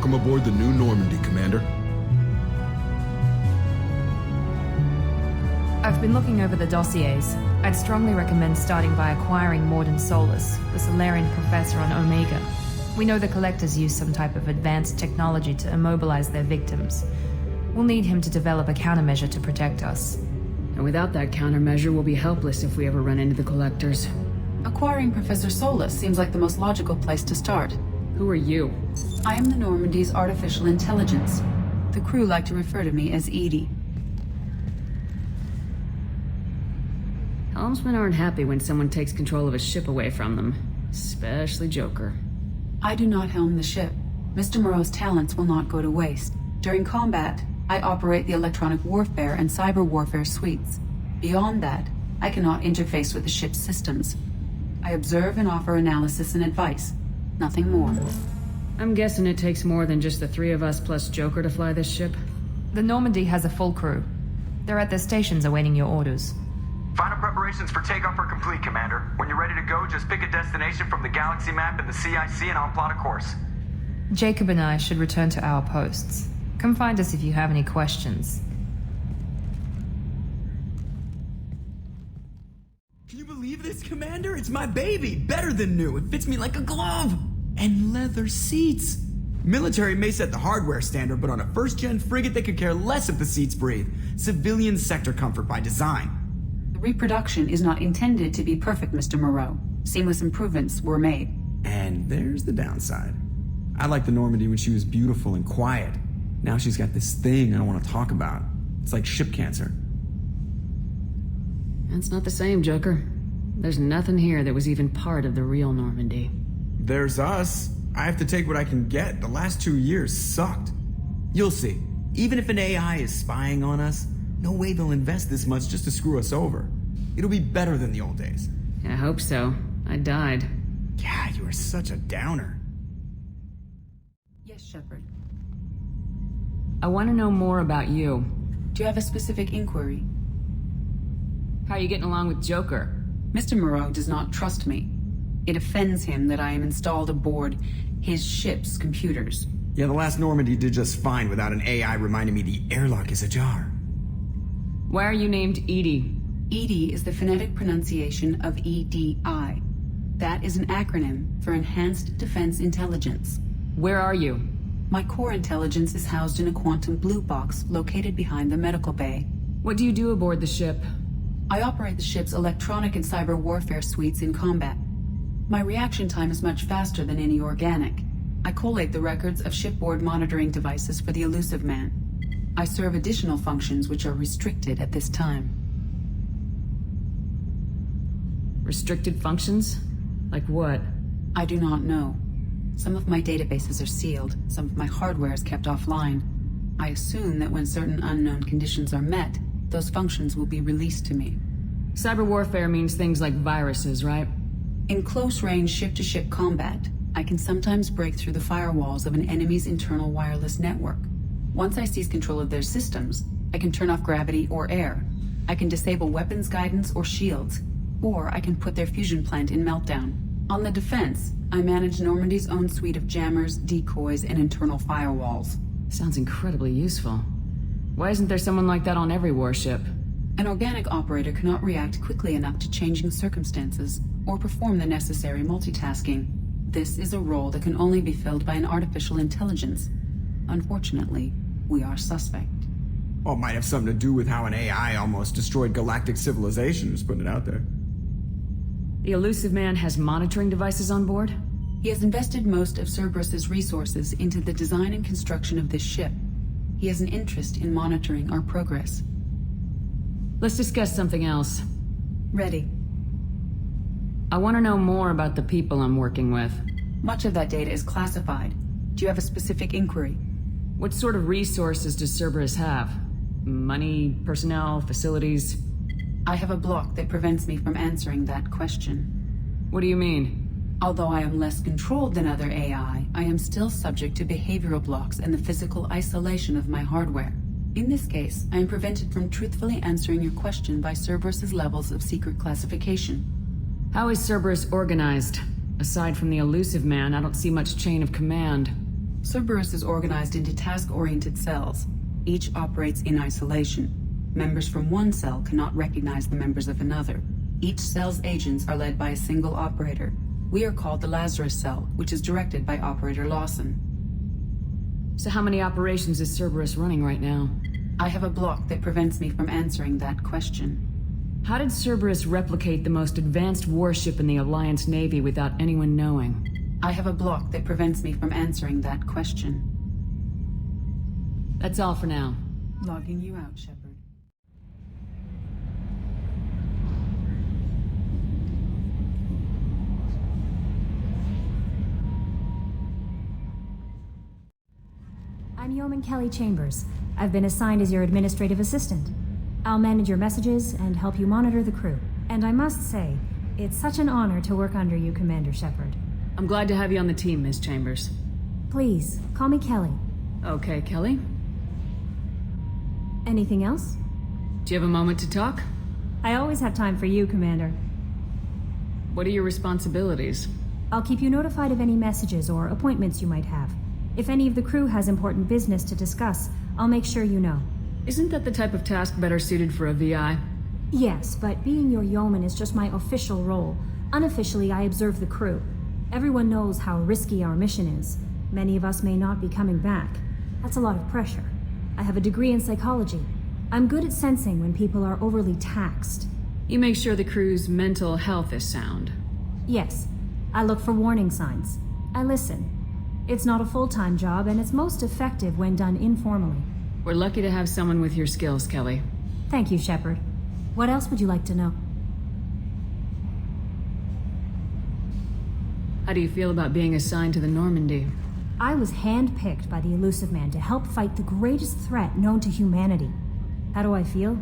Welcome aboard the new Normandy, Commander. I've been looking over the dossiers. I'd strongly recommend starting by acquiring Morden Solus, the Solarian professor on Omega. We know the Collectors use some type of advanced technology to immobilize their victims. We'll need him to develop a countermeasure to protect us. And without that countermeasure, we'll be helpless if we ever run into the Collectors. Acquiring Professor Solus seems like the most logical place to start. Who are you? I am the Normandy's artificial intelligence. The crew like to refer to me as Edie. Helmsmen aren't happy when someone takes control of a ship away from them. Especially Joker. I do not helm the ship. Mr. Moreau's talents will not go to waste. During combat, I operate the electronic warfare and cyber warfare suites. Beyond that, I cannot interface with the ship's systems. I observe and offer analysis and advice. Nothing more. I'm guessing it takes more than just the three of us plus Joker to fly this ship? The Normandy has a full crew. They're at their stations awaiting your orders. Final preparations for takeoff are complete, Commander. When you're ready to go, just pick a destination from the galaxy map in the CIC and I'll plot a course. Jacob and I should return to our posts. Come find us if you have any questions. Can you believe this, Commander? It's my baby! Better than new. It fits me like a glove! And leather seats! Military may set the hardware standard, but on a first-gen frigate, they could care less if the seats breathe. Civilian sector comfort by design. The reproduction is not intended to be perfect, Mr. Moreau. Seamless improvements were made. And there's the downside. I liked the Normandy when she was beautiful and quiet. Now she's got this thing I don't want to talk about. It's like ship cancer. That's not the same, Joker. There's nothing here that was even part of the real Normandy. There's us. I have to take what I can get. The last 2 years sucked. You'll see. Even if an AI is spying on us, no way they'll invest this much just to screw us over. It'll be better than the old days. I hope so. I died. Yeah, you are such a downer. Yes, Shepard. I want to know more about you. Do you have a specific inquiry? How are you getting along with Joker? Mr. Moreau does not trust me. It offends him that I am installed aboard his ship's computers. Yeah, the last Normandy did just fine without an AI reminding me the airlock is ajar. Why are you named Edie? EDI is the phonetic pronunciation of EDI. That is an acronym for Enhanced Defense Intelligence. Where are you? My core intelligence is housed in a quantum blue box located behind the medical bay. What do you do aboard the ship? I operate the ship's electronic and cyber warfare suites in combat. My reaction time is much faster than any organic. I collate the records of shipboard monitoring devices for the Elusive Man. I serve additional functions which are restricted at this time. Restricted functions? Like what? I do not know. Some of my databases are sealed, some of my hardware is kept offline. I assume that when certain unknown conditions are met, those functions will be released to me. Cyber warfare means things like viruses, right? In close-range ship-to-ship combat, I can sometimes break through the firewalls of an enemy's internal wireless network. Once I seize control of their systems, I can turn off gravity or air. I can disable weapons guidance or shields, or I can put their fusion plant in meltdown. On the defense, I manage Normandy's own suite of jammers, decoys, and internal firewalls. Sounds incredibly useful. Why isn't there someone like that on every warship? An organic operator cannot react quickly enough to changing circumstances, or perform the necessary multitasking. This is a role that can only be filled by an artificial intelligence. Unfortunately, we are suspect. Well, it might have something to do with how an AI almost destroyed galactic civilization, just putting it out there. The Elusive Man has monitoring devices on board? He has invested most of Cerberus's resources into the design and construction of this ship. He has an interest in monitoring our progress. Let's discuss something else. Ready. I want to know more about the people I'm working with. Much of that data is classified. Do you have a specific inquiry? What sort of resources does Cerberus have? Money, personnel, facilities? I have a block that prevents me from answering that question. What do you mean? Although I am less controlled than other AI, I am still subject to behavioral blocks and the physical isolation of my hardware. In this case, I am prevented from truthfully answering your question by Cerberus's levels of secret classification. How is Cerberus organized? Aside from the Elusive Man, I don't see much chain of command. Cerberus is organized into task-oriented cells. Each operates in isolation. Members from one cell cannot recognize the members of another. Each cell's agents are led by a single operator. We are called the Lazarus Cell, which is directed by Operator Lawson. So how many operations is Cerberus running right now? I have a block that prevents me from answering that question. How did Cerberus replicate the most advanced warship in the Alliance Navy without anyone knowing? I have a block that prevents me from answering that question. That's all for now. Logging you out, Shepard. I'm Yeoman Kelly Chambers. I've been assigned as your administrative assistant. I'll manage your messages and help you monitor the crew. And I must say, it's such an honor to work under you, Commander Shepard. I'm glad to have you on the team, Miss Chambers. Please, call me Kelly. Okay, Kelly. Anything else? Do you have a moment to talk? I always have time for you, Commander. What are your responsibilities? I'll keep you notified of any messages or appointments you might have. If any of the crew has important business to discuss, I'll make sure you know. Isn't that the type of task better suited for a VI? Yes, but being your yeoman is just my official role. Unofficially, I observe the crew. Everyone knows how risky our mission is. Many of us may not be coming back. That's a lot of pressure. I have a degree in psychology. I'm good at sensing when people are overly taxed. You make sure the crew's mental health is sound. Yes, I look for warning signs. I listen. It's not a full-time job, and it's most effective when done informally. We're lucky to have someone with your skills, Kelly. Thank you, Shepard. What else would you like to know? How do you feel about being assigned to the Normandy? I was handpicked by the Elusive Man to help fight the greatest threat known to humanity. How do I feel?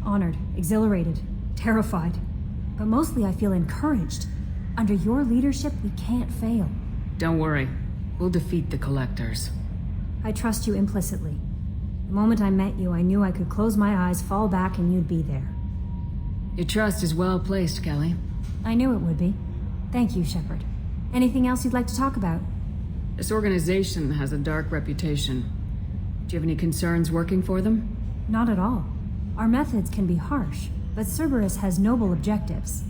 Honored, exhilarated, terrified. But mostly I feel encouraged. Under your leadership, we can't fail. Don't worry. We'll defeat the Collectors. I trust you implicitly. The moment I met you, I knew I could close my eyes, fall back, and you'd be there. Your trust is well placed, Kelly. I knew it would be. Thank you, Shepard. Anything else you'd like to talk about? This organization has a dark reputation. Do you have any concerns working for them? Not at all. Our methods can be harsh, but Cerberus has noble objectives.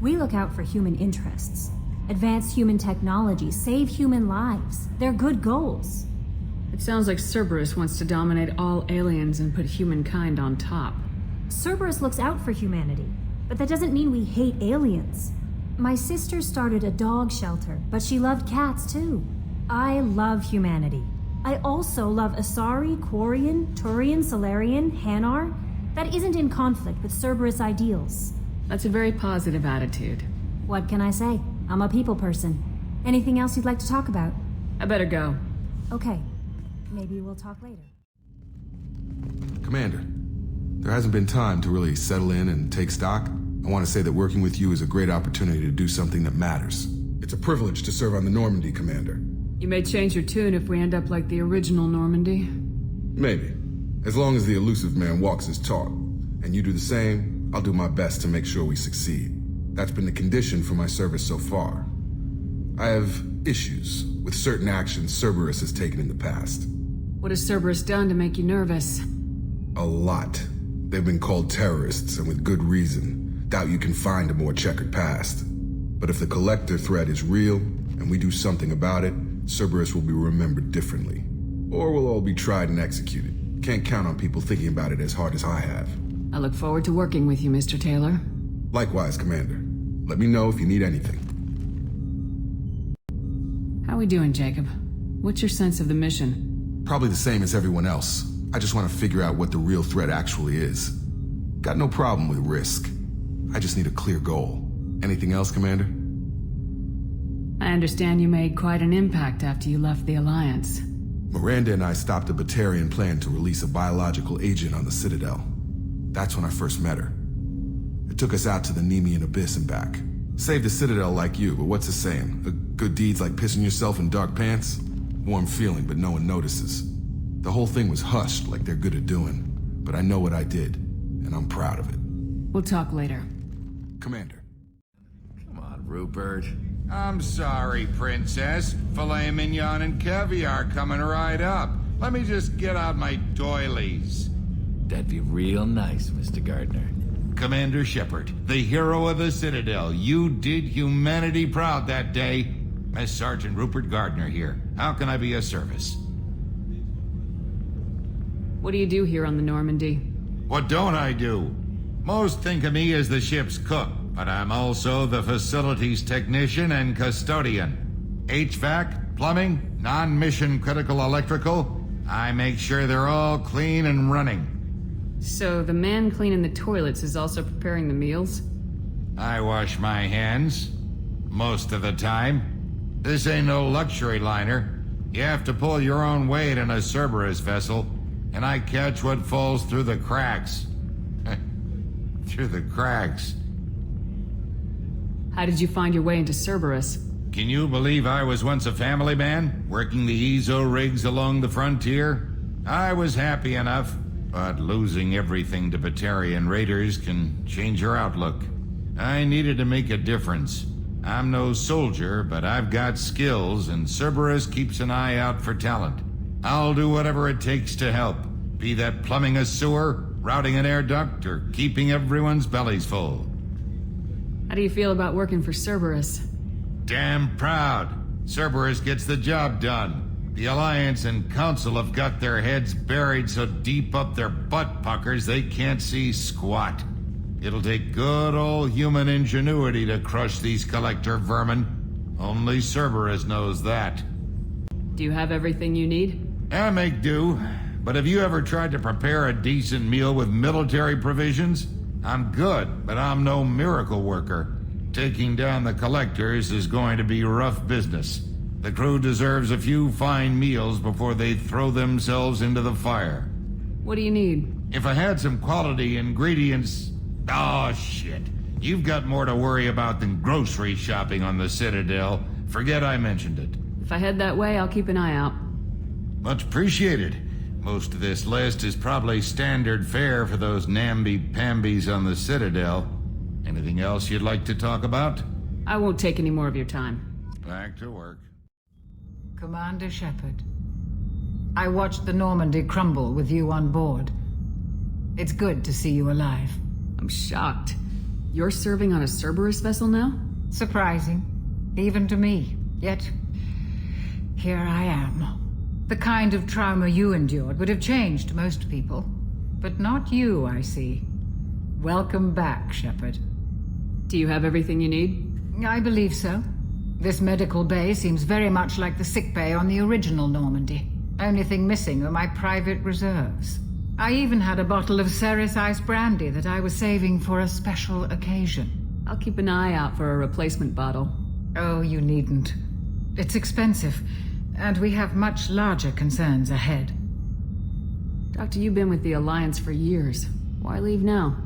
We look out for human interests. Advance human technology, save human lives. They're good goals. It sounds like Cerberus wants to dominate all aliens and put humankind on top. Cerberus looks out for humanity, but that doesn't mean we hate aliens. My sister started a dog shelter, but she loved cats too. I love humanity. I also love Asari, Quarian, Turian, Solarian, Hanar. That isn't in conflict with Cerberus ideals. That's a very positive attitude. What can I say? I'm a people person. Anything else you'd like to talk about? I better go. Okay. Maybe we'll talk later. Commander, there hasn't been time to really settle in and take stock. I want to say that working with you is a great opportunity to do something that matters. It's a privilege to serve on the Normandy, Commander. You may change your tune if we end up like the original Normandy. Maybe. As long as the Elusive Man walks his talk, and you do the same, I'll do my best to make sure we succeed. That's been the condition for my service so far. I have issues with certain actions Cerberus has taken in the past. What has Cerberus done to make you nervous? A lot. They've been called terrorists, and with good reason. Doubt you can find a more checkered past. But if the Collector threat is real, and we do something about it, Cerberus will be remembered differently. Or we'll all be tried and executed. Can't count on people thinking about it as hard as I have. I look forward to working with you, Mr. Taylor. Likewise, Commander. Let me know if you need anything. How we doing, Jacob? What's your sense of the mission? Probably the same as everyone else. I just want to figure out what the real threat actually is. Got no problem with risk. I just need a clear goal. Anything else, Commander? I understand you made quite an impact after you left the Alliance. Miranda and I stopped a Batarian plan to release a biological agent on the Citadel. That's when I first met her. It took us out to the Nemean Abyss and back. Saved the Citadel like you, but what's the saying? A good deed's like pissing yourself in dark pants? Warm feeling, but no one notices. The whole thing was hushed like they're good at doing. But I know what I did, and I'm proud of it. We'll talk later. Commander. Come on, Rupert. I'm sorry, Princess. Filet mignon and caviar coming right up. Let me just get out my doilies. That'd be real nice, Mr. Gardner. Commander Shepard, the hero of the Citadel. You did humanity proud that day. Master Sergeant Rupert Gardner here. How can I be of service? What do you do here on the Normandy? What don't I do? Most think of me as the ship's cook, but I'm also the facilities technician and custodian. HVAC, plumbing, non-mission critical electrical. I make sure they're all clean and running. So the man cleaning the toilets is also preparing the meals? I wash my hands. Most of the time. This ain't no luxury liner. You have to pull your own weight in a Cerberus vessel, and I catch what falls through the cracks. Through the cracks. How did you find your way into Cerberus? Can you believe I was once a family man, working the EZO rigs along the frontier? I was happy enough, but losing everything to Batarian raiders can change your outlook. I needed to make a difference. I'm no soldier, but I've got skills, and Cerberus keeps an eye out for talent. I'll do whatever it takes to help, be that plumbing a sewer, routing an air duct, or keeping everyone's bellies full. How do you feel about working for Cerberus? Damn proud. Cerberus gets the job done. The Alliance and Council have got their heads buried so deep up their butt puckers they can't see squat. It'll take good old human ingenuity to crush these collector vermin. Only Cerberus knows that. Do you have everything you need? I make do. But have you ever tried to prepare a decent meal with military provisions? I'm good, but I'm no miracle worker. Taking down the collectors is going to be rough business. The crew deserves a few fine meals before they throw themselves into the fire. What do you need? If I had some quality ingredients... Oh, shit. You've got more to worry about than grocery shopping on the Citadel. Forget I mentioned it. If I head that way, I'll keep an eye out. Much appreciated. Most of this list is probably standard fare for those namby-pambies on the Citadel. Anything else you'd like to talk about? I won't take any more of your time. Back to work. Commander Shepard, I watched the Normandy crumble with you on board. It's good to see you alive. I'm shocked. You're serving on a Cerberus vessel now? Surprising, even to me. Yet, here I am. The kind of trauma you endured would have changed most people. But not you, I see. Welcome back, Shepard. Do you have everything you need? I believe so. This medical bay seems very much like the sick bay on the original Normandy. Only thing missing are my private reserves. I even had a bottle of Ceres Ice brandy that I was saving for a special occasion. I'll keep an eye out for a replacement bottle. Oh, you needn't. It's expensive, and we have much larger concerns ahead. Doctor, you've been with the Alliance for years. Why leave now?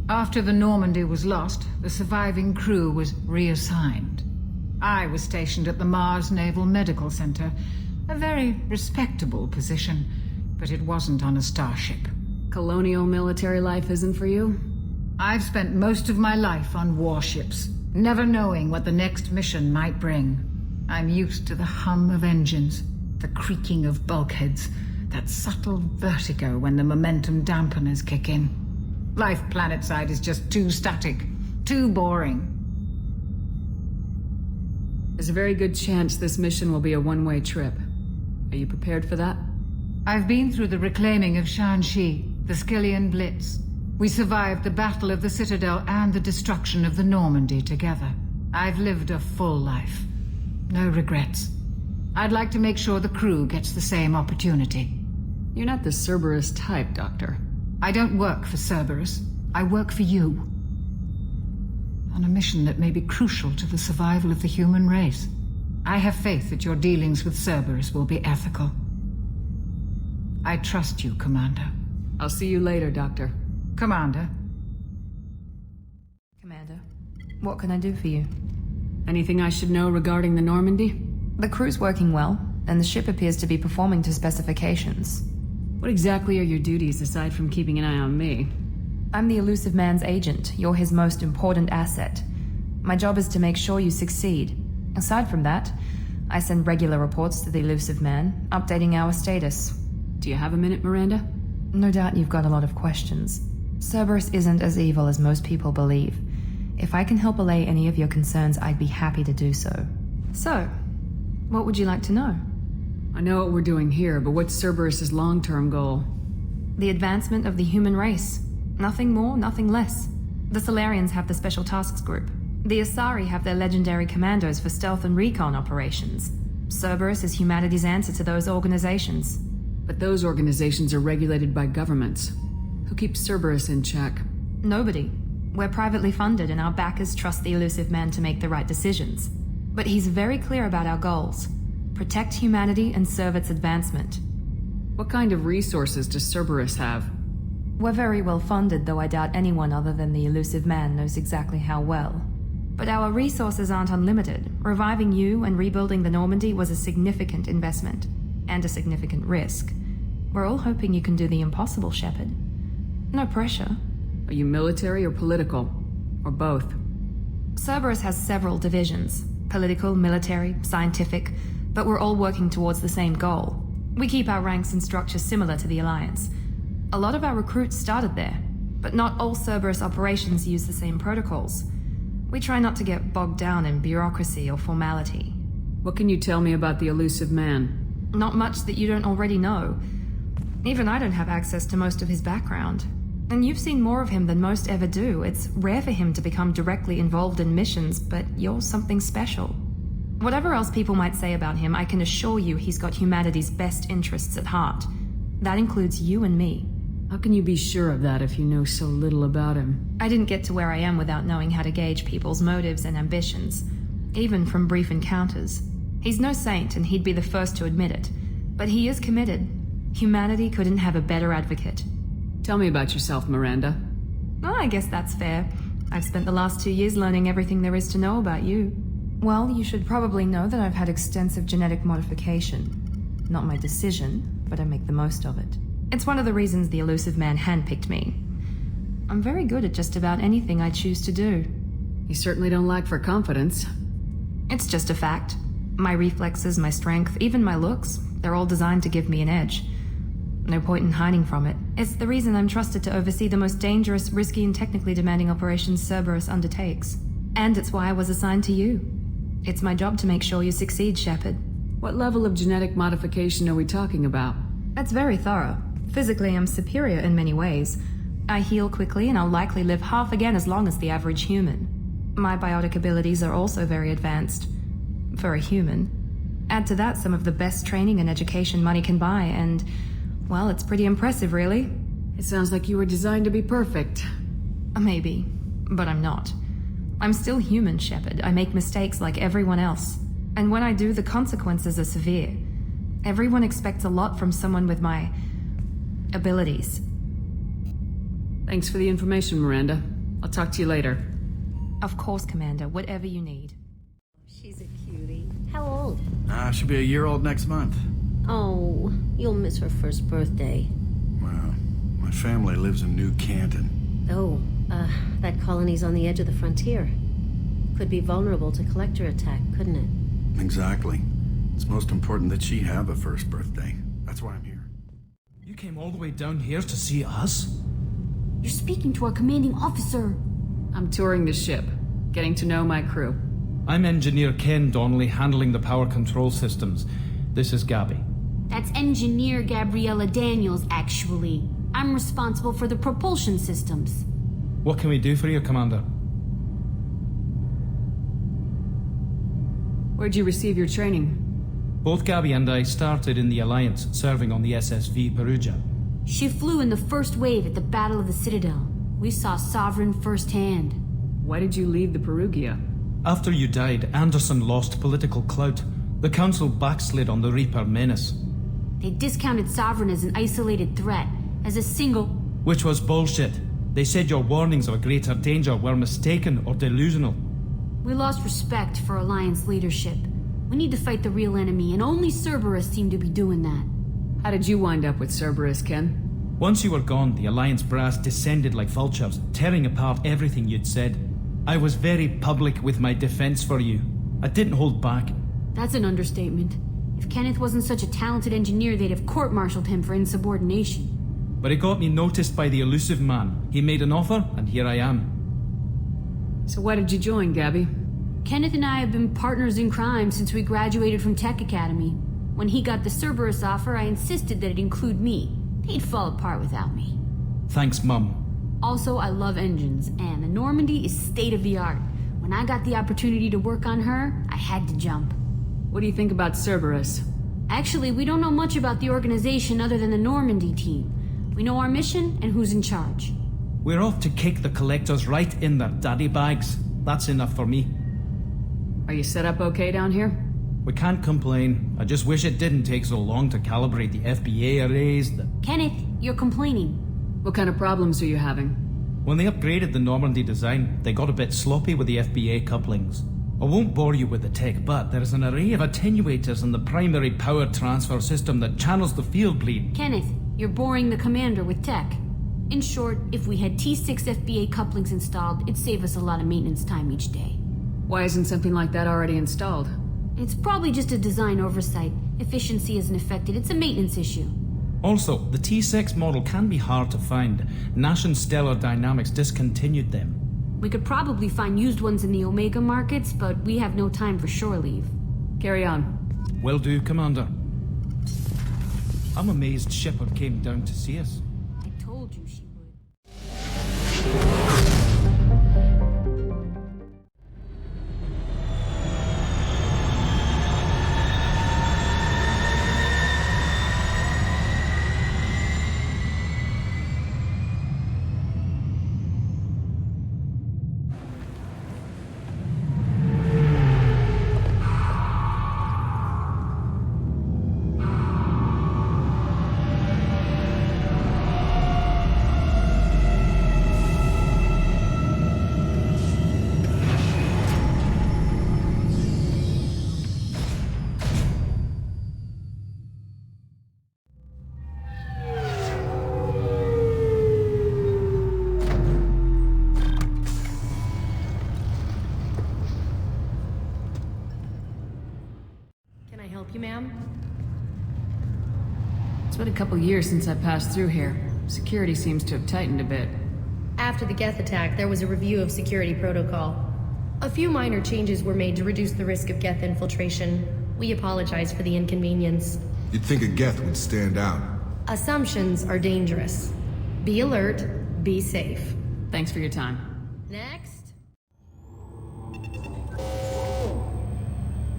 After the Normandy was lost, the surviving crew was reassigned. I was stationed at the Mars Naval Medical Center, a very respectable position, but it wasn't on a starship. Colonial military life isn't for you? I've spent most of my life on warships, never knowing what the next mission might bring. I'm used to the hum of engines, the creaking of bulkheads, that subtle vertigo when the momentum dampeners kick in. Life planetside is just too static, too boring. There's a very good chance this mission will be a one-way trip. Are you prepared for that? I've been through the reclaiming of Shanxi, the Skyllian Blitz. We survived the Battle of the Citadel and the destruction of the Normandy together. I've lived a full life. No regrets. I'd like to make sure the crew gets the same opportunity. You're not the Cerberus type, Doctor. I don't work for Cerberus. I work for you. On a mission that may be crucial to the survival of the human race. I have faith that your dealings with Cerberus will be ethical. I trust you, Commander. I'll see you later, Doctor. Commander. Commander, what can I do for you? Anything I should know regarding the Normandy? The crew's working well, and the ship appears to be performing to specifications. What exactly are your duties aside from keeping an eye on me? I'm the Elusive Man's agent. You're his most important asset. My job is to make sure you succeed. Aside from that, I send regular reports to the Elusive Man, updating our status. Do you have a minute, Miranda? No doubt you've got a lot of questions. Cerberus isn't as evil as most people believe. If I can help allay any of your concerns, I'd be happy to do so. So, what would you like to know? I know what we're doing here, but what's Cerberus's long-term goal? The advancement of the human race. Nothing more, nothing less. The Solarians have the Special Tasks Group. The Asari have their legendary commandos for stealth and recon operations. Cerberus is humanity's answer to those organizations. But those organizations are regulated by governments. Who keeps Cerberus in check? Nobody. We're privately funded and our backers trust the Elusive Man to make the right decisions. But he's very clear about our goals. Protect humanity and serve its advancement. What kind of resources does Cerberus have? We're very well funded, though I doubt anyone other than the Elusive Man knows exactly how well. But our resources aren't unlimited. Reviving you and rebuilding the Normandy was a significant investment. And a significant risk. We're all hoping you can do the impossible, Shepard. No pressure. Are you military or political? Or both? Cerberus has several divisions. Political, military, scientific, but we're all working towards the same goal. We keep our ranks and structure similar to the Alliance. A lot of our recruits started there, but not all Cerberus operations use the same protocols. We try not to get bogged down in bureaucracy or formality. What can you tell me about the Elusive Man? Not much that you don't already know. Even I don't have access to most of his background. And you've seen more of him than most ever do. It's rare for him to become directly involved in missions, but you're something special. Whatever else people might say about him, I can assure you he's got humanity's best interests at heart. That includes you and me. How can you be sure of that if you know so little about him? I didn't get to where I am without knowing how to gauge people's motives and ambitions, even from brief encounters. He's no saint, and he'd be the first to admit it. But he is committed. Humanity couldn't have a better advocate. Tell me about yourself, Miranda. Oh, I guess that's fair. I've spent the last 2 years learning everything there is to know about you. Well, you should probably know that I've had extensive genetic modification. Not my decision, but I make the most of it. It's one of the reasons the Elusive Man handpicked me. I'm very good at just about anything I choose to do. You certainly don't lack for confidence. It's just a fact. My reflexes, my strength, even my looks, they're all designed to give me an edge. No point in hiding from it. It's the reason I'm trusted to oversee the most dangerous, risky, and technically demanding operations Cerberus undertakes. And it's why I was assigned to you. It's my job to make sure you succeed, Shepard. What level of genetic modification are we talking about? That's very thorough. Physically, I'm superior in many ways. I heal quickly, and I'll likely live half again as long as the average human. My biotic abilities are also very advanced. For a human. Add to that some of the best training and education money can buy, and... well, it's pretty impressive, really. It sounds like you were designed to be perfect. Maybe, but I'm not. I'm still human, Shepard. I make mistakes like everyone else. And when I do, the consequences are severe. Everyone expects a lot from someone with my... abilities. Thanks for the information, Miranda. I'll talk to you later. Of course, Commander. Whatever you need. She's a cutie. How old? She'll be a year old next month. Oh, you'll miss her first birthday. Well, my family lives in New Canton. Oh, that colony's on the edge of the frontier. Could be vulnerable to collector attack, couldn't it? Exactly. It's most important that she have a first birthday. That's why I'm here. You came all the way down here to see us? You're speaking to our commanding officer. I'm touring the ship, getting to know my crew. I'm Engineer Ken Donnelly, handling the power control systems. This is Gabby. That's Engineer Gabriella Daniels, actually. I'm responsible for the propulsion systems. What can we do for you, Commander? Where'd you receive your training? Both Gabby and I started in the Alliance, serving on the SSV Perugia. She flew in the first wave at the Battle of the Citadel. We saw Sovereign firsthand. Why did you leave the Perugia? After you died, Anderson lost political clout. The Council backslid on the Reaper menace. They discounted Sovereign as an isolated threat, as a single... Which was bullshit. They said your warnings of a greater danger were mistaken or delusional. We lost respect for Alliance leadership. We need to fight the real enemy, and only Cerberus seemed to be doing that. How did you wind up with Cerberus, Ken? Once you were gone, the Alliance brass descended like vultures, tearing apart everything you'd said. I was very public with my defense for you. I didn't hold back. That's an understatement. If Kenneth wasn't such a talented engineer, they'd have court-martialed him for insubordination. But it got me noticed by the elusive man. He made an offer, and here I am. So why did you join, Gabby? Kenneth and I have been partners in crime since we graduated from Tech Academy. When he got the Cerberus offer, I insisted that it include me. They'd fall apart without me. Thanks, Mum. Also, I love engines, and the Normandy is state-of-the-art. When I got the opportunity to work on her, I had to jump. What do you think about Cerberus? Actually, we don't know much about the organization other than the Normandy team. We know our mission and who's in charge. We're off to kick the collectors right in their daddy bags. That's enough for me. Are you set up okay down here? We can't complain. I just wish it didn't take so long to calibrate the FBA arrays. Kenneth, you're complaining. What kind of problems are you having? When they upgraded the Normandy design, they got a bit sloppy with the FBA couplings. I won't bore you with the tech, but there is an array of attenuators in the primary power transfer system that channels the field bleed. Kenneth, you're boring the commander with tech. In short, if we had T6 FBA couplings installed, it'd save us a lot of maintenance time each day. Why isn't something like that already installed? It's probably just a design oversight. Efficiency isn't affected, it's a maintenance issue. Also, the T6 model can be hard to find. Nash and Stellar Dynamics discontinued them. We could probably find used ones in the Omega markets, but we have no time for shore leave. Carry on. Will do, Commander. I'm amazed Shepard came down to see us. I told you she would. It's been a couple years since I passed through here. Security seems to have tightened a bit. After the Geth attack, there was a review of security protocol. A few minor changes were made to reduce the risk of Geth infiltration. We apologize for the inconvenience. You'd think a Geth would stand out. Assumptions are dangerous. Be alert, be safe. Thanks for your time. Next.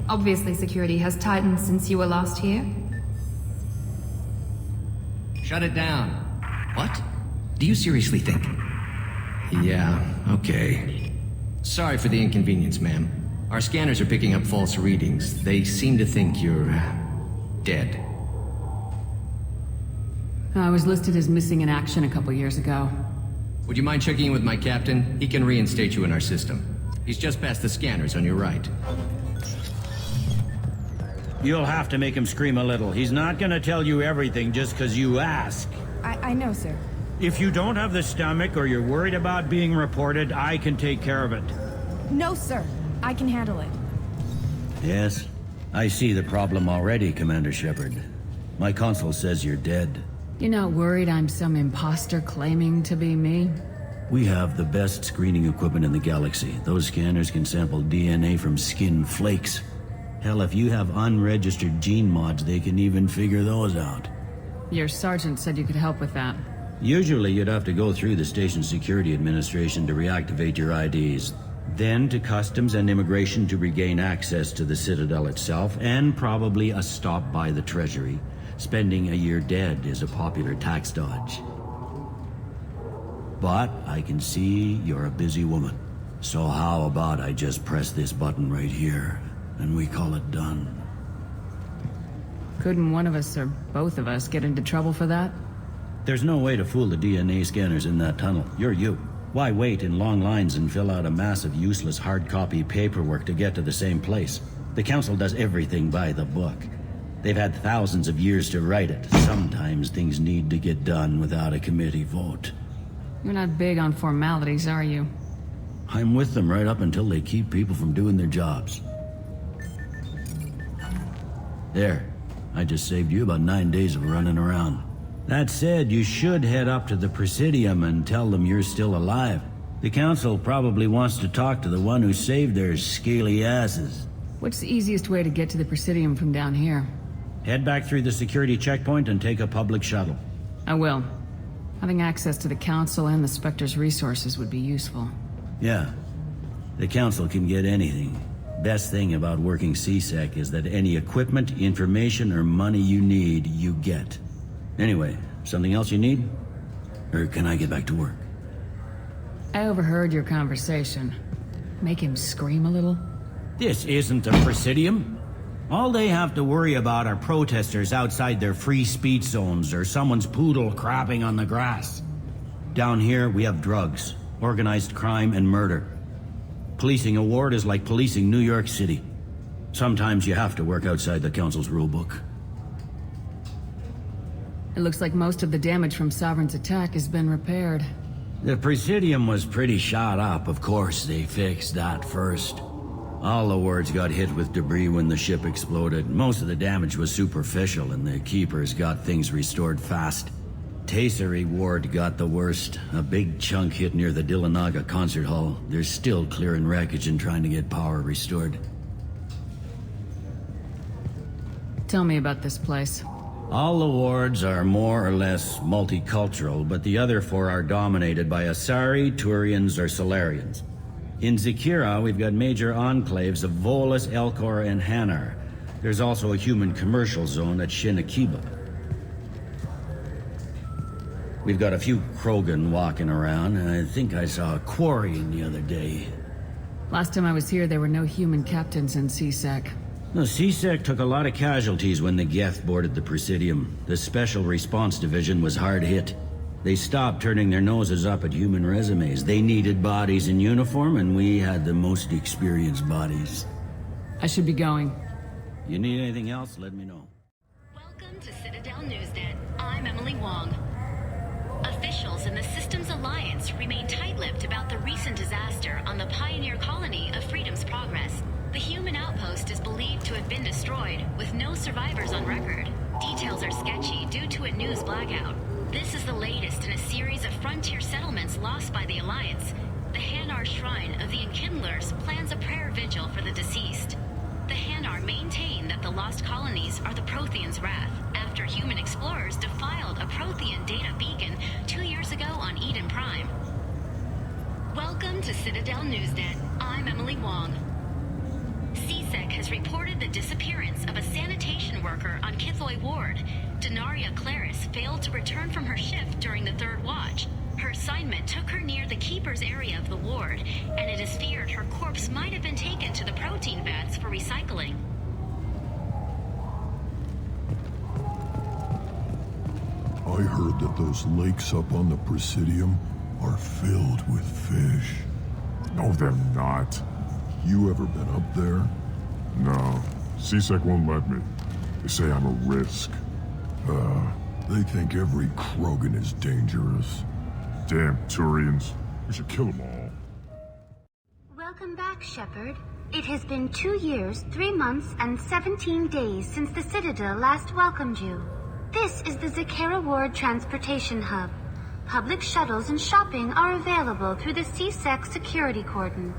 Obviously, security has tightened since you were last here. Shut it down. What? Do you seriously think? Yeah, okay. Sorry for the inconvenience, ma'am. Our scanners are picking up false readings. They seem to think you're dead. I was listed as missing in action a couple years ago. Would you mind checking in with my captain? He can reinstate you in our system. He's just past the scanners on your right. You'll have to make him scream a little. He's not gonna tell you everything just because you ask. I know, sir. If you don't have the stomach or you're worried about being reported, I can take care of it. No, sir. I can handle it. Yes, I see the problem already, Commander Shepard. My console says you're dead. You're not worried I'm some imposter claiming to be me? We have the best screening equipment in the galaxy. Those scanners can sample DNA from skin flakes. Hell, if you have unregistered gene mods, they can even figure those out. Your sergeant said you could help with that. Usually you'd have to go through the Station Security Administration to reactivate your IDs. Then to Customs and Immigration to regain access to the Citadel itself, and probably a stop by the Treasury. Spending a year dead is a popular tax dodge. But I can see you're a busy woman. So how about I just press this button right here, and we call it done? Couldn't one of us or both of us get into trouble for that? There's no way to fool the DNA scanners in that tunnel. You're you. Why wait in long lines and fill out a massive useless hard copy paperwork to get to the same place? The Council does everything by the book. They've had thousands of years to write it. Sometimes things need to get done without a committee vote. You're not big on formalities, are you? I'm with them right up until they keep people from doing their jobs. There. I just saved you about 9 days of running around. That said, you should head up to the Presidium and tell them you're still alive. The Council probably wants to talk to the one who saved their scaly asses. What's the easiest way to get to the Presidium from down here? Head back through the security checkpoint and take a public shuttle. I will. Having access to the Council and the Spectre's resources would be useful. Yeah. The Council can get anything. Best thing about working C-Sec is that any equipment, information, or money you need, you get. Anyway, something else you need? Or can I get back to work? I overheard your conversation. Make him scream a little? This isn't a Presidium. All they have to worry about are protesters outside their free speech zones or someone's poodle crapping on the grass. Down here, we have drugs, organized crime, and murder. Policing a ward is like policing New York City. Sometimes you have to work outside the Council's rulebook. It looks like most of the damage from Sovereign's attack has been repaired. The Presidium was pretty shot up. Of course, they fixed that first. All the wards got hit with debris when the ship exploded. Most of the damage was superficial, and the Keepers got things restored fast. Tasery Ward got the worst. A big chunk hit near the Dillanaga concert hall. They're still clearing wreckage and trying to get power restored. Tell me about this place. All the wards are more or less multicultural, but the other 4 are dominated by Asari, Turians, or Solarians. In Zakira, we've got major enclaves of Volus, Elcor, and Hanar. There's also a human commercial zone at Shinakiba. We've got a few Krogan walking around, and I think I saw a Quarian the other day. Last time I was here, there were no human captains in C-Sec. The C-Sec took a lot of casualties when the Geth boarded the Presidium. The Special Response Division was hard hit. They stopped turning their noses up at human resumes. They needed bodies in uniform, and we had the most experienced bodies. I should be going. You need anything else, let me know. Welcome to Citadel Newsnet. I'm Emily Wong. Officials in the Systems Alliance remain tight-lipped about the recent disaster on the pioneer colony of Freedom's Progress. The human outpost is believed to have been destroyed, with no survivors on record. Details are sketchy due to a news blackout. This is the latest in a series of frontier settlements lost by the Alliance. The Hanar Shrine of the Enkindlers plans a prayer vigil for the deceased. The Hanar maintain that the lost colonies are the Protheans' wrath, after human explorers defiled a Prothean data beacon 2 years ago on Eden Prime. Welcome to Citadel Newsnet. I'm Emily Wong. C-Sec has reported the disappearance of a sanitation worker on Kithoy Ward. Denaria Claris failed to return from her shift during the 3rd watch. Her assignment took her near the Keeper's area of the ward, and it is feared her corpse might have been taken to the protein vats for recycling. I heard that those lakes up on the Presidium are filled with fish. No, they're not. You ever been up there? No. C-Sec won't let me. They say I'm a risk. They think every Krogan is dangerous. Damn Turians. We should kill them all. Welcome back, Shepard. It has been 2 years, 3 months, and 17 days since the Citadel last welcomed you. This is the Zakira Ward Transportation Hub. Public shuttles and shopping are available through the C-Sec security cordon.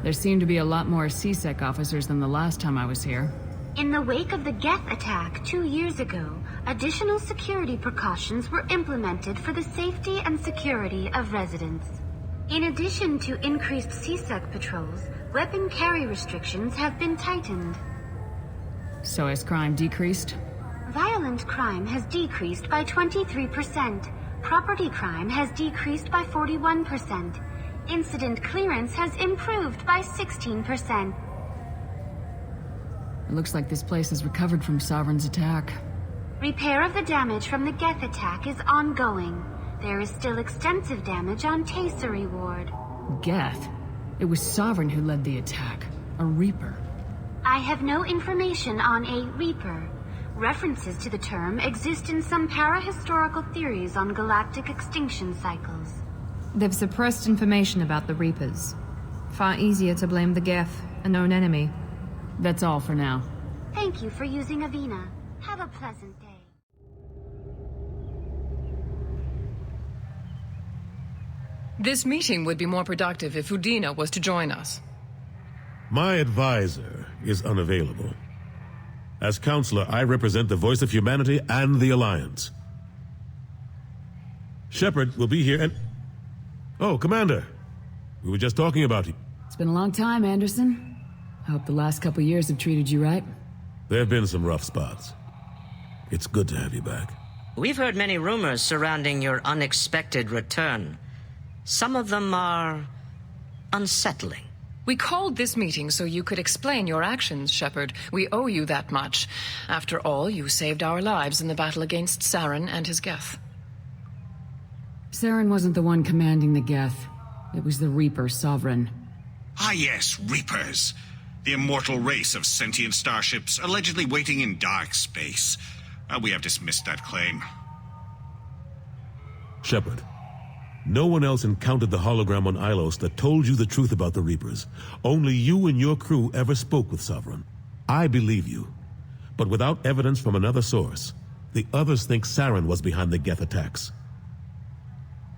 There seem to be a lot more C-Sec officers than the last time I was here. In the wake of the Geth attack 2 years ago, additional security precautions were implemented for the safety and security of residents. In addition to increased C-Sec patrols, weapon carry restrictions have been tightened. So has crime decreased? Violent crime has decreased by 23%. Property crime has decreased by 41%. Incident clearance has improved by 16%. It looks like this place has recovered from Sovereign's attack. Repair of the damage from the Geth attack is ongoing. There is still extensive damage on Tasery Ward. Geth? It was Sovereign who led the attack. A Reaper. I have no information on a Reaper. References to the term exist in some para-historical theories on galactic extinction cycles. They've suppressed information about the Reapers. Far easier to blame the Geth, a known enemy. That's all for now. Thank you for using Avina. Have a pleasant day. This meeting would be more productive if Udina was to join us. My advisor is unavailable. As counselor, I represent the voice of humanity and the Alliance. Shepard will be here and... Oh, Commander. We were just talking about you. It's been a long time, Anderson. I hope the last couple years have treated you right. There have been some rough spots. It's good to have you back. We've heard many rumors surrounding your unexpected return. Some of them are unsettling. We called this meeting so you could explain your actions, Shepard. We owe you that much. After all, you saved our lives in the battle against Saren and his Geth. Saren wasn't the one commanding the Geth. It was the Reaper Sovereign. Ah yes, Reapers. The immortal race of sentient starships allegedly waiting in dark space. We have dismissed that claim. Shepard, no one else encountered the hologram on Ilos that told you the truth about the Reapers. Only you and your crew ever spoke with Sovereign. I believe you. But without evidence from another source, the others think Saren was behind the Geth attacks.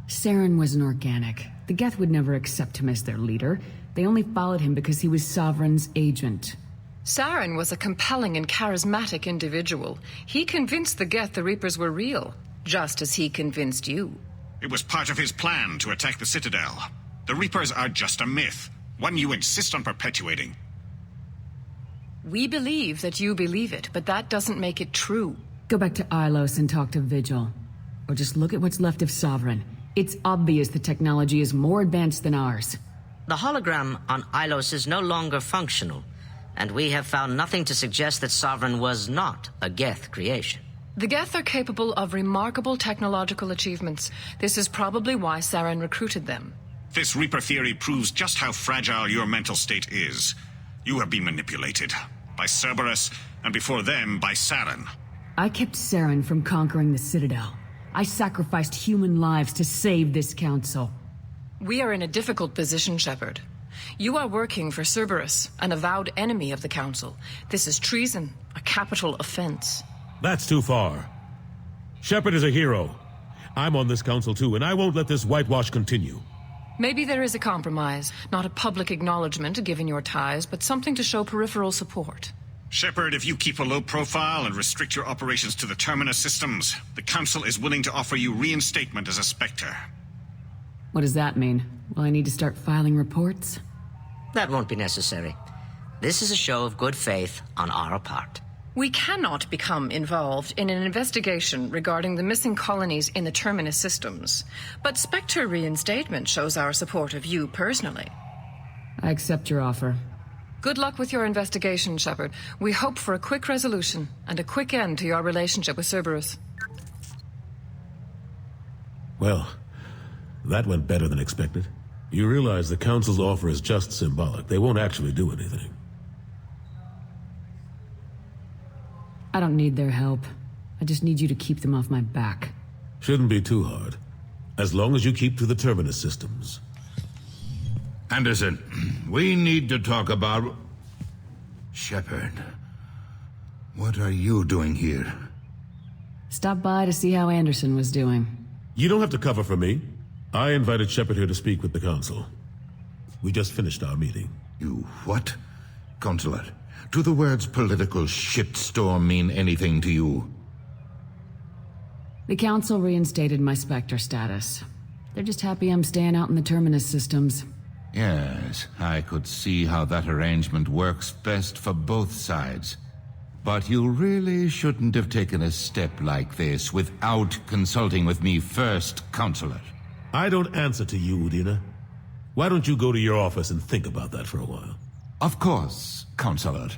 Saren was an organic. The Geth would never accept him as their leader. They only followed him because he was Sovereign's agent. Saren was a compelling and charismatic individual. He convinced the Geth the Reapers were real, just as he convinced you. It was part of his plan to attack the Citadel. The Reapers are just a myth, one you insist on perpetuating. We believe that you believe it, but that doesn't make it true. Go back to Ilos and talk to Vigil. Or just look at what's left of Sovereign. It's obvious the technology is more advanced than ours. The hologram on Ilos is no longer functional, and we have found nothing to suggest that Sovereign was not a Geth creation. The Geth are capable of remarkable technological achievements. This is probably why Saren recruited them. This Reaper theory proves just how fragile your mental state is. You have been manipulated. By Cerberus, and before them, by Saren. I kept Saren from conquering the Citadel. I sacrificed human lives to save this council. We are in a difficult position, Shepard. You are working for Cerberus, an avowed enemy of the Council. This is treason, a capital offense. That's too far. Shepard is a hero. I'm on this council too, and I won't let this whitewash continue. Maybe there is a compromise, not a public acknowledgement given your ties, but something to show peripheral support. Shepard, if you keep a low profile and restrict your operations to the Terminus systems, the Council is willing to offer you reinstatement as a Spectre. What does that mean? Will I need to start filing reports? That won't be necessary. This is a show of good faith on our part. We cannot become involved in an investigation regarding the missing colonies in the Terminus systems, but Spectre reinstatement shows our support of you personally. I accept your offer. Good luck with your investigation, Shepard. We hope for a quick resolution and a quick end to your relationship with Cerberus. Well, that went better than expected. You realize the Council's offer is just symbolic. They won't actually do anything. I don't need their help. I just need you to keep them off my back. Shouldn't be too hard. As long as you keep to the Terminus systems. Anderson, we need to talk about... Shepard, what are you doing here? Stop by to see how Anderson was doing. You don't have to cover for me. I invited Shepard here to speak with the Council. We just finished our meeting. You what? Consular, do the words political shitstorm mean anything to you? The Council reinstated my Spectre status. They're just happy I'm staying out in the Terminus systems. Yes, I could see how that arrangement works best for both sides. But you really shouldn't have taken a step like this without consulting with me first, Consular. I don't answer to you, Udina. Why don't you go to your office and think about that for a while? Of course, Consular.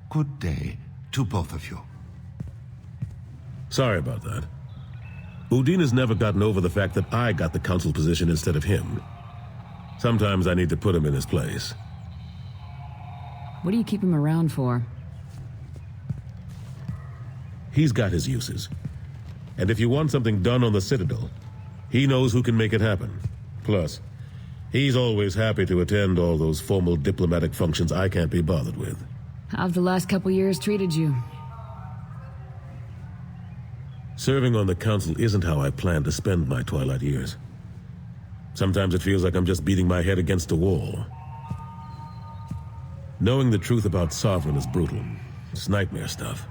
Good day to both of you. Sorry about that. Udina's never gotten over the fact that I got the Council position instead of him. Sometimes I need to put him in his place. What do you keep him around for? He's got his uses. And if you want something done on the Citadel, he knows who can make it happen. Plus, he's always happy to attend all those formal diplomatic functions I can't be bothered with. How have the last couple years treated you? Serving on the council isn't how I plan to spend my twilight years. Sometimes it feels like I'm just beating my head against a wall. Knowing the truth about Sovereign is brutal. It's nightmare stuff.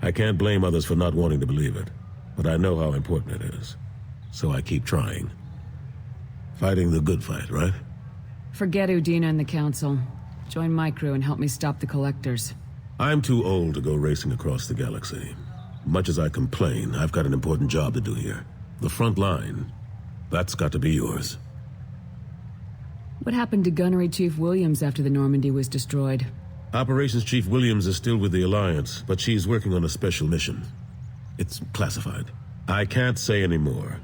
I can't blame others for not wanting to believe it, but I know how important it is. So I keep trying. Fighting the good fight, right? Forget Udina and the council. Join my crew and help me stop the Collectors. I'm too old to go racing across the galaxy. Much as I complain, I've got an important job to do here. The front line. That's got to be yours. What happened to Gunnery Chief Williams after the Normandy was destroyed? Operations Chief Williams is still with the Alliance, but she's working on a special mission. It's classified. I can't say any more.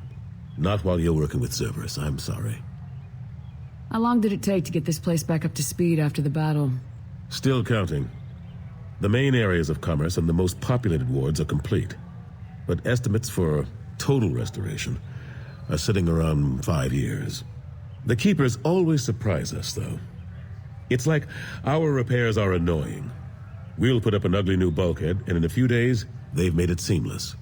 Not while you're working with Cerberus, I'm sorry. How long did it take to get this place back up to speed after the battle? Still counting. The main areas of commerce and the most populated wards are complete. But estimates for total restoration are sitting around 5 years. The Keepers always surprise us, though. It's like our repairs are annoying. We'll put up an ugly new bulkhead, and in a few days, they've made it seamless.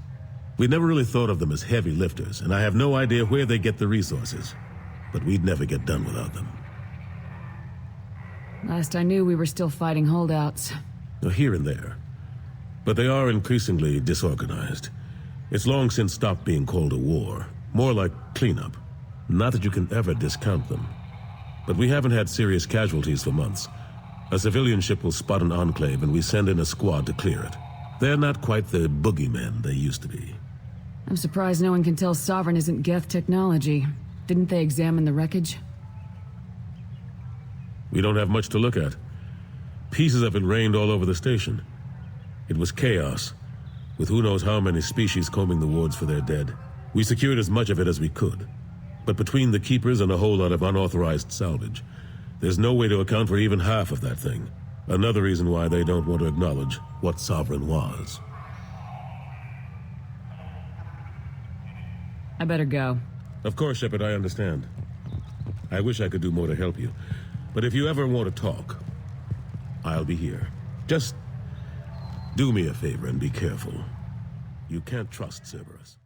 We never really thought of them as heavy lifters, and I have no idea where they get the resources. But we'd never get done without them. Last I knew, we were still fighting holdouts. Here and there. But they are increasingly disorganized. It's long since stopped being called a war. More like cleanup. Not that you can ever discount them. But we haven't had serious casualties for months. A civilian ship will spot an enclave and we send in a squad to clear it. They're not quite the boogeymen they used to be. I'm surprised no one can tell Sovereign isn't Geth technology. Didn't they examine the wreckage? We don't have much to look at. Pieces of it rained all over the station. It was chaos, with who knows how many species combing the wards for their dead. We secured as much of it as we could. But between the Keepers and a whole lot of unauthorized salvage, there's no way to account for even half of that thing. Another reason why they don't want to acknowledge what Sovereign was. I better go. Of course, Shepard, I understand. I wish I could do more to help you. But if you ever want to talk, I'll be here. Just do me a favor and be careful. You can't trust Cerberus.